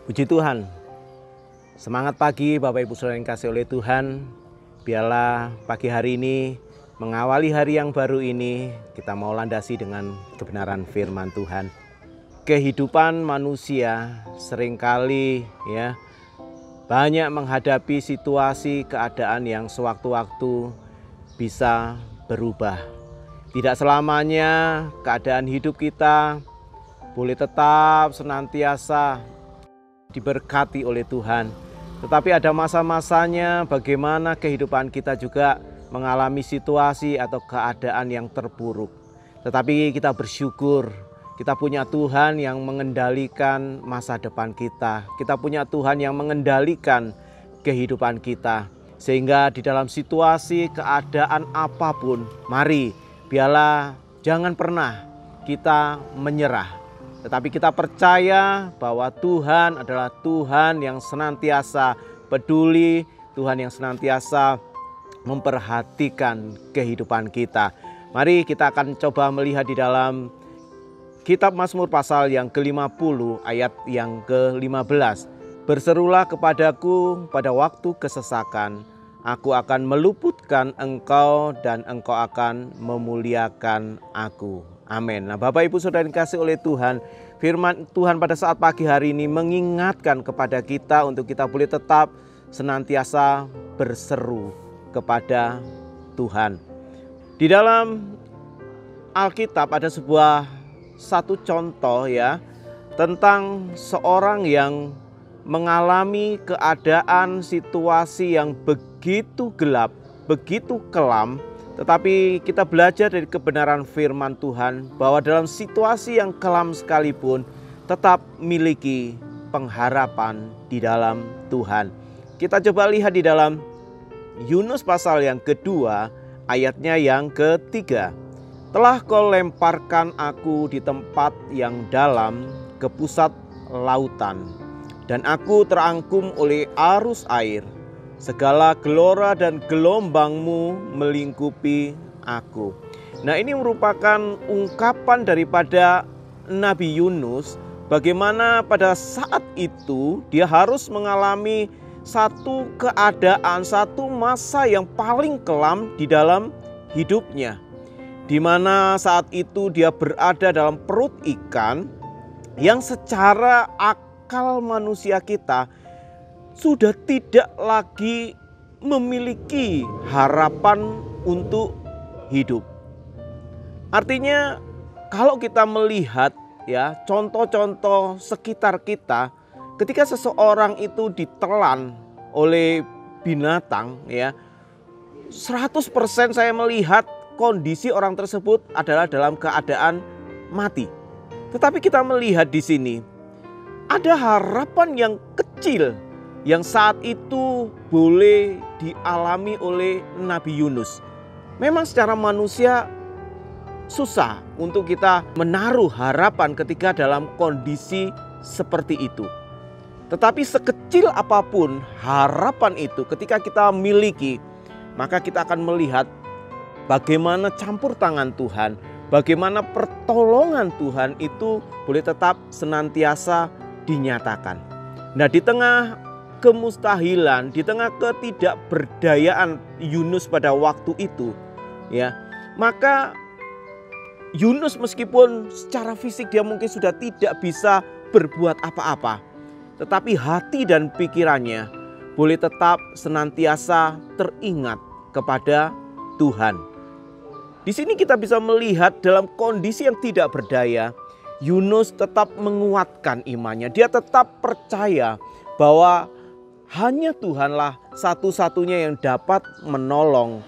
Puji Tuhan, semangat pagi Bapak Ibu Saudara yang kasih oleh Tuhan. Biarlah pagi hari ini mengawali hari yang baru ini, kita mau landasi dengan kebenaran firman Tuhan. Kehidupan manusia seringkali banyak menghadapi situasi keadaan yang sewaktu-waktu bisa berubah. Tidak selamanya keadaan hidup kita boleh tetap senantiasa diberkati oleh Tuhan. Tetapi ada masa-masanya bagaimana kehidupan kita juga mengalami situasi atau keadaan yang terpuruk. Tetapi kita bersyukur, kita punya Tuhan yang mengendalikan masa depan kita. Kita punya Tuhan yang mengendalikan kehidupan kita. Sehingga di dalam situasi keadaan apapun, mari biarlah jangan pernah kita menyerah. Tetapi kita percaya bahwa Tuhan adalah Tuhan yang senantiasa peduli, Tuhan yang senantiasa memperhatikan kehidupan kita. Mari kita akan coba melihat di dalam Kitab Mazmur pasal yang ke-50 ayat yang ke-15. Berserulah kepadaku pada waktu kesesakan, aku akan meluputkan engkau dan engkau akan memuliakan aku. Amin. Nah, Bapak Ibu Saudara dikasih oleh Tuhan, firman Tuhan pada saat pagi hari ini mengingatkan kepada kita untuk kita boleh tetap senantiasa berseru kepada Tuhan. Di dalam Alkitab ada satu contoh tentang seorang yang mengalami keadaan situasi yang begitu gelap, begitu kelam. Tetapi kita belajar dari kebenaran firman Tuhan bahwa dalam situasi yang kelam sekalipun tetap miliki pengharapan di dalam Tuhan. Kita coba lihat di dalam Yunus pasal yang kedua ayatnya yang ketiga. Telah kau lemparkan aku di tempat yang dalam ke pusat lautan, dan aku terangkum oleh arus air. Segala gelora dan gelombangmu melingkupi aku. Nah, ini merupakan ungkapan daripada Nabi Yunus bagaimana pada saat itu dia harus mengalami satu keadaan, satu masa yang paling kelam di dalam hidupnya. Di mana saat itu dia berada dalam perut ikan yang secara akal manusia kita sudah tidak lagi memiliki harapan untuk hidup. Artinya kalau kita melihat contoh-contoh sekitar kita, ketika seseorang itu ditelan oleh binatang 100% saya melihat kondisi orang tersebut adalah dalam keadaan mati. Tetapi kita melihat di sini ada harapan yang kecil yang saat itu boleh dialami oleh Nabi Yunus. Memang secara manusia susah untuk kita menaruh harapan ketika dalam kondisi seperti itu. Tetapi sekecil apapun harapan itu ketika kita miliki, maka kita akan melihat bagaimana campur tangan Tuhan, bagaimana pertolongan Tuhan itu boleh tetap senantiasa dinyatakan. Nah, di tengah kemustahilan, di tengah ketidakberdayaan Yunus pada waktu itu, maka Yunus meskipun secara fisik dia mungkin sudah tidak bisa berbuat apa-apa, tetapi hati dan pikirannya boleh tetap senantiasa teringat kepada Tuhan. Di sini kita bisa melihat dalam kondisi yang tidak berdaya, Yunus tetap menguatkan imannya. Dia tetap percaya bahwa hanya Tuhanlah satu-satunya yang dapat menolong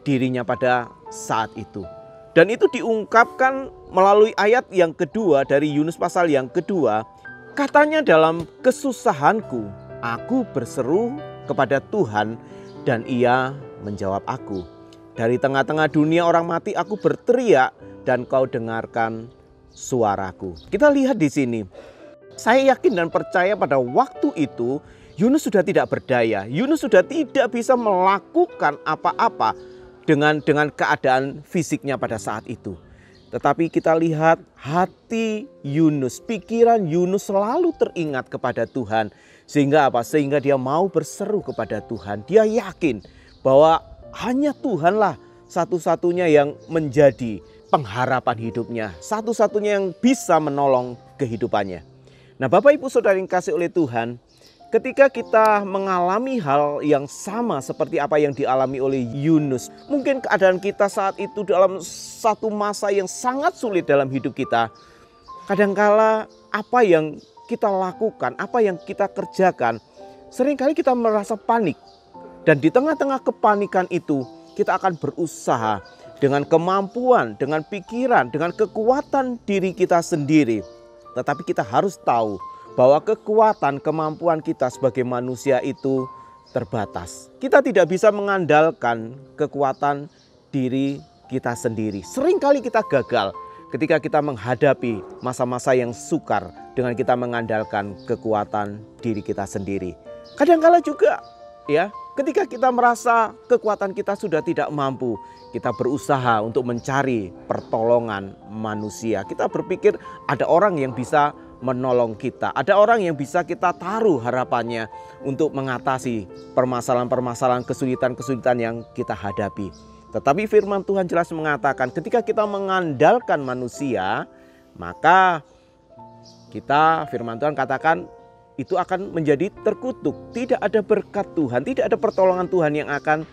dirinya pada saat itu. Dan itu diungkapkan melalui ayat yang kedua dari Yunus pasal yang kedua. Katanya dalam kesusahanku, aku berseru kepada Tuhan dan Ia menjawab aku. Dari tengah-tengah dunia orang mati aku berteriak dan kau dengarkan suaraku. Kita lihat di sini. Saya yakin dan percaya pada waktu itu Yunus sudah tidak berdaya. Yunus sudah tidak bisa melakukan apa-apa dengan keadaan fisiknya pada saat itu. Tetapi kita lihat hati Yunus, pikiran Yunus selalu teringat kepada Tuhan. Sehingga apa? Sehingga dia mau berseru kepada Tuhan. Dia yakin bahwa hanya Tuhanlah satu-satunya yang menjadi pengharapan hidupnya. Satu-satunya yang bisa menolong kehidupannya. Nah, Bapak Ibu Saudara yang kasih oleh Tuhan, ketika kita mengalami hal yang sama seperti apa yang dialami oleh Yunus, mungkin keadaan kita saat itu dalam satu masa yang sangat sulit dalam hidup kita. Kadangkala apa yang kita lakukan, apa yang kita kerjakan, seringkali kita merasa panik. Dan di tengah-tengah kepanikan itu, kita akan berusaha dengan kemampuan, dengan pikiran, dengan kekuatan diri kita sendiri. Tetapi kita harus tahu bahwa kekuatan, kemampuan kita sebagai manusia itu terbatas. Kita tidak bisa mengandalkan kekuatan diri kita sendiri. Seringkali kita gagal ketika kita menghadapi masa-masa yang sukar dengan kita mengandalkan kekuatan diri kita sendiri. Kadang-kala juga ya, ketika kita merasa kekuatan kita sudah tidak mampu, kita berusaha untuk mencari pertolongan manusia. Kita berpikir ada orang yang bisa menolong kita. Ada orang yang bisa kita taruh harapannya untuk mengatasi permasalahan-permasalahan, kesulitan-kesulitan yang kita hadapi. Tetapi firman Tuhan jelas mengatakan ketika kita mengandalkan manusia, maka kita, firman Tuhan katakan, itu akan menjadi terkutuk. Tidak ada berkat Tuhan, tidak ada pertolongan Tuhan yang akan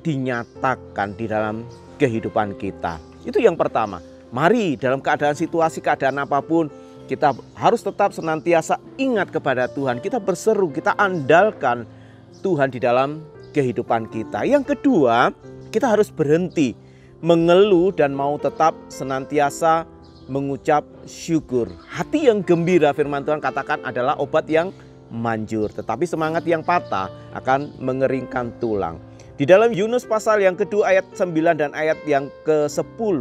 dinyatakan di dalam kehidupan kita. Itu yang pertama. Mari dalam keadaan situasi, keadaan apapun, kita harus tetap senantiasa ingat kepada Tuhan. Kita berseru, kita andalkan Tuhan di dalam kehidupan kita. Yang kedua, kita harus berhenti mengeluh dan mau tetap senantiasa mengucap syukur. Hati yang gembira, firman Tuhan katakan, adalah obat yang manjur. Tetapi semangat yang patah akan mengeringkan tulang. Di dalam Yunus pasal yang kedua ayat 9 dan ayat yang ke-10,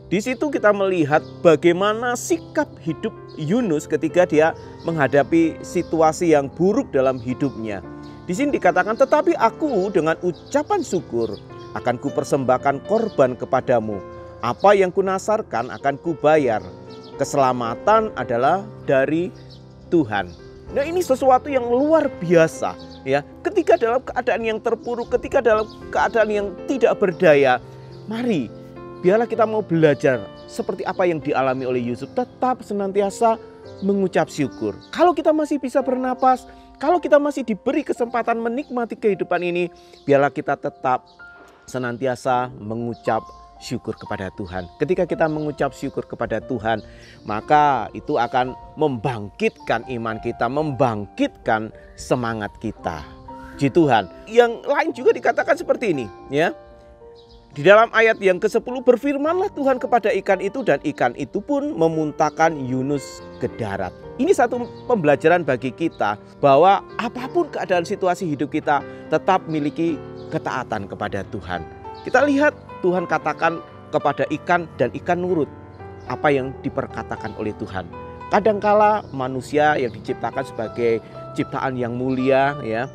di situ kita melihat bagaimana sikap hidup Yunus ketika dia menghadapi situasi yang buruk dalam hidupnya. Di sini dikatakan, tetapi aku dengan ucapan syukur akan kupersembahkan korban kepadamu. Apa yang kunasarkan akan kubayar. Keselamatan adalah dari Tuhan. Nah, ini sesuatu yang luar biasa ya. Ketika dalam keadaan yang terpuruk, ketika dalam keadaan yang tidak berdaya, mari biarlah kita mau belajar seperti apa yang dialami oleh Yusuf, tetap senantiasa mengucap syukur. Kalau kita masih bisa bernapas, kalau kita masih diberi kesempatan menikmati kehidupan ini, biarlah kita tetap senantiasa mengucap syukur kepada Tuhan. Ketika kita mengucap syukur kepada Tuhan, maka itu akan membangkitkan iman kita, membangkitkan semangat kita. Puji Tuhan. Yang lain juga dikatakan seperti ini, ya. Di dalam ayat yang ke-10, berfirmanlah Tuhan kepada ikan itu dan ikan itu pun memuntahkan Yunus ke darat. Ini satu pembelajaran bagi kita bahwa apapun keadaan situasi hidup kita, tetap miliki ketaatan kepada Tuhan. Kita lihat Tuhan katakan kepada ikan dan ikan nurut apa yang diperkatakan oleh Tuhan. Kadangkala manusia yang diciptakan sebagai ciptaan yang mulia, ya,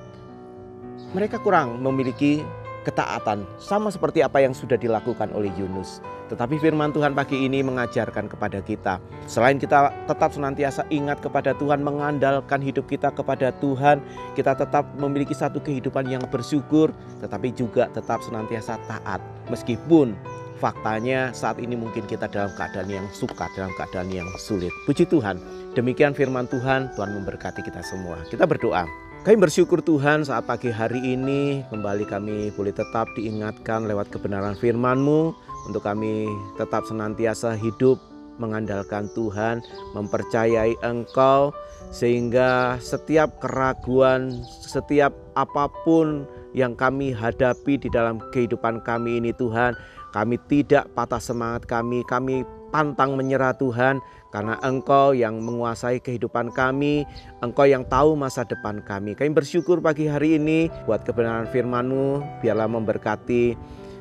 mereka kurang memiliki ketaatan sama seperti apa yang sudah dilakukan oleh Yunus. Tetapi firman Tuhan pagi ini mengajarkan kepada kita, selain kita tetap senantiasa ingat kepada Tuhan, mengandalkan hidup kita kepada Tuhan, kita tetap memiliki satu kehidupan yang bersyukur, tetapi juga tetap senantiasa taat. Meskipun faktanya saat ini mungkin kita dalam keadaan yang sukar, dalam keadaan yang sulit. Puji Tuhan, demikian firman Tuhan. Tuhan memberkati kita semua. Kita berdoa. Kami bersyukur Tuhan saat pagi hari ini kembali kami boleh tetap diingatkan lewat kebenaran firman-Mu untuk kami tetap senantiasa hidup mengandalkan Tuhan, mempercayai Engkau, sehingga setiap keraguan, setiap apapun yang kami hadapi di dalam kehidupan kami ini Tuhan, kami tidak patah semangat kami pantang menyerah Tuhan, karena Engkau yang menguasai kehidupan kami, Engkau yang tahu masa depan kami. Kami bersyukur pagi hari ini buat kebenaran firman-Mu, biarlah memberkati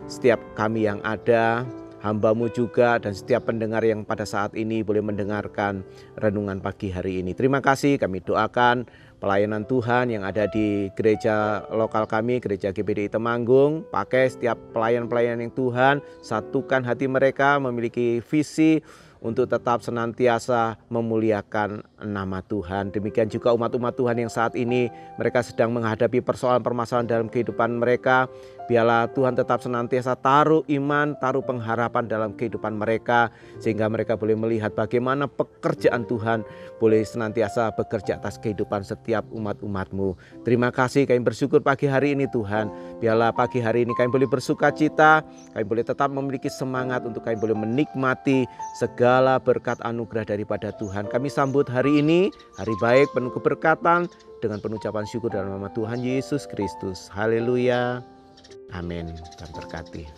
setiap kami yang ada, hamba-Mu juga, dan setiap pendengar yang pada saat ini boleh mendengarkan renungan pagi hari ini. Terima kasih, kami doakan pelayanan Tuhan yang ada di gereja lokal kami, gereja GPDI Temanggung. Pakai setiap pelayan-pelayan yang Tuhan, satukan hati mereka, memiliki visi untuk tetap senantiasa memuliakan nama Tuhan. Demikian juga umat-umat Tuhan yang saat ini mereka sedang menghadapi persoalan permasalahan dalam kehidupan mereka. Biarlah Tuhan tetap senantiasa taruh iman, taruh pengharapan dalam kehidupan mereka, sehingga mereka boleh melihat bagaimana pekerjaan Tuhan boleh senantiasa bekerja atas kehidupan setiap umat-umat-Mu. Terima kasih, kami bersyukur pagi hari ini Tuhan. Biarlah pagi hari ini kami boleh bersuka cita, kami boleh tetap memiliki semangat untuk kami boleh menikmati segala berkat anugerah daripada Tuhan. Kami sambut hari ini, hari baik penuh keberkatan, dengan penuh ucapan syukur dalam nama Tuhan Yesus Kristus. Haleluya. Amin. Dan berkati.